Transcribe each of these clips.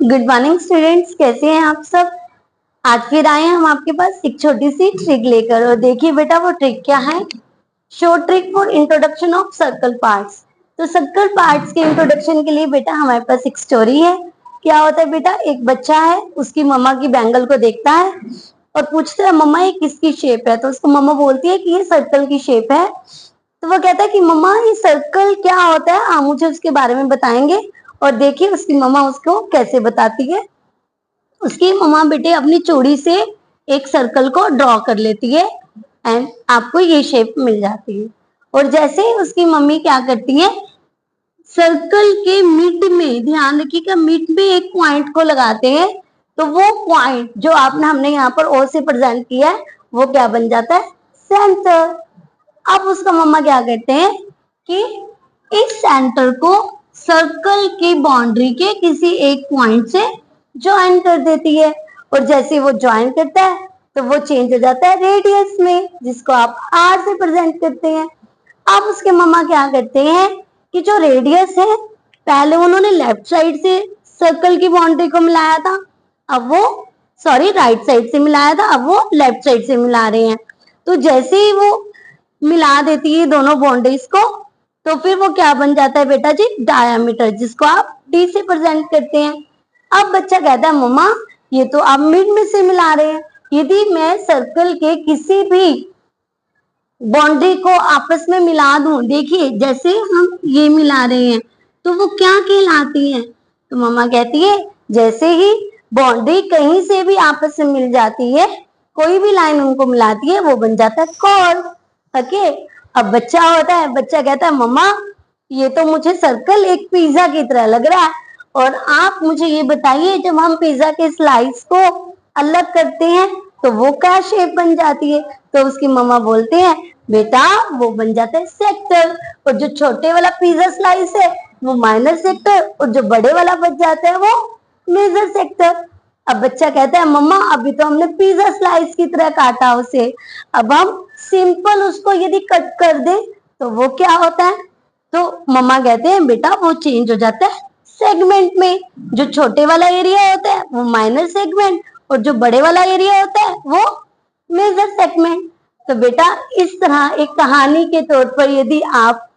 Good morning students, कैसे हैं आप सब। आज फिर आए हैं हम आपके पास एक छोटी सी ट्रिक लेकर। और देखिए बेटा, वो ट्रिक क्या है। Short trick for introduction of circle parts. तो सर्कल पार्ट्स के इंट्रोडक्शन के लिए बेटा हमारे पास एक स्टोरी है। क्या होता है बेटा, एक बच्चा है, उसकी मम्मा की बैंगल को देखता है और पूछता है मम्मा ये किसकी शेप है। तो उसको मम्मा बोलती है कि ये सर्कल की शेप है। तो वो कहता है कि मम्मा ये सर्कल क्या होता है, आप मुझे उसके बारे में बताएंगे। और देखिए उसकी मम्मा उसको कैसे बताती है। उसकी मम्मा बेटे अपनी चूड़ी से एक सर्कल को ड्रॉ कर लेती है एंड आपको ये शेप मिल जाती है। और जैसे उसकी मम्मी क्या करती है, सर्कल के मिड में, ध्यान रखिएगा, मिड में एक पॉइंट को लगाते हैं। तो वो पॉइंट जो आपने हमने यहाँ पर ओ से प्रेजेंट किया है वो क्या बन जाता है, सेंटर। अब उसका मम्मा क्या करते हैं कि इस सेंटर को सर्कल की बाउंड्री के किसी एक पॉइंट से ज्वाइन कर देती है। और जैसे वो ज्वाइन करता है तो वो चेंज हो जाता है रेडियस में, जिसको आप आर से प्रेजेंट करते हैं। अब उसके मम्मा क्या करते हैं कि जो रेडियस है, पहले उन्होंने लेफ्ट साइड से सर्कल की बाउंड्री को मिलाया था, अब वो सॉरी राइट साइड से मिलाया था, अब वो लेफ्ट साइड से मिला रहे हैं। तो जैसे ही वो मिला देती है दोनों बाउंड्रीज को, तो फिर वो क्या बन जाता है बेटा जी, डायामीटर, जिसको आप डी से प्रेजेंट करते हैं। अब बच्चा कहता है मम्मा ये तो आप मिड में से मिला रहे हैं, यदि मैं सर्कल के किसी भी बाउंड्री को आपस में मिला दूं, देखिए जैसे हम ये मिला रहे हैं तो वो क्या कहलाती है। तो मम्मा कहती है जैसे ही बाउंड्री कहीं से भी आपस में मिल जाती है, कोई भी लाइन उनको मिलाती है, वो बन जाता है कॉर्ड। ओके। अब बच्चा होता है, बच्चा कहता है मम्मा ये तो मुझे सर्कल एक पिज्जा की तरह लग रहा है, और आप मुझे ये बताइए जब हम पिज्जा के स्लाइस को अलग करते हैं तो वो क्या शेप बन जाती है। तो उसकी मम्मा बोलते हैं बेटा वो बन जाता है सेक्टर, और जो छोटे वाला पिज्जा स्लाइस है वो माइनर सेक्टर, और जो बड़े वाला बच जाता है वो मेजर सेक्टर। अब बच्चा कहता है मम्मा अभी तो हमने पिज्जा स्लाइस की तरह काटा उसे, अब हम सिंपल उसको यदि कट कर दे तो वो क्या होता है। तो मम्मा कहते हैं बेटा वो चेंज हो जाता है सेगमेंट में। जो छोटे वाला एरिया होता है वो माइनर सेगमेंट, और जो बड़े वाला एरिया होता है वो मेजर सेगमेंट। तो बेटा इस तरह एक कहानी के तौर पर यदि आप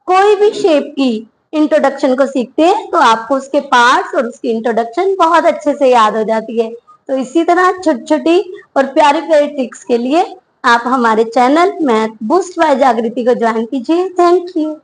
कोई भी शेप की इंट्रोडक्शन को सीखते हैं तो आपको उसके पार्ट्स और उसकी इंट्रोडक्शन बहुत अच्छे से याद हो जाती है। तो इसी तरह छोटी छोटी और प्यारी प्यारी ट्रिक्स के लिए आप हमारे चैनल मैथ बूस्ट बाय जागृति को ज्वाइन कीजिए। Thank you.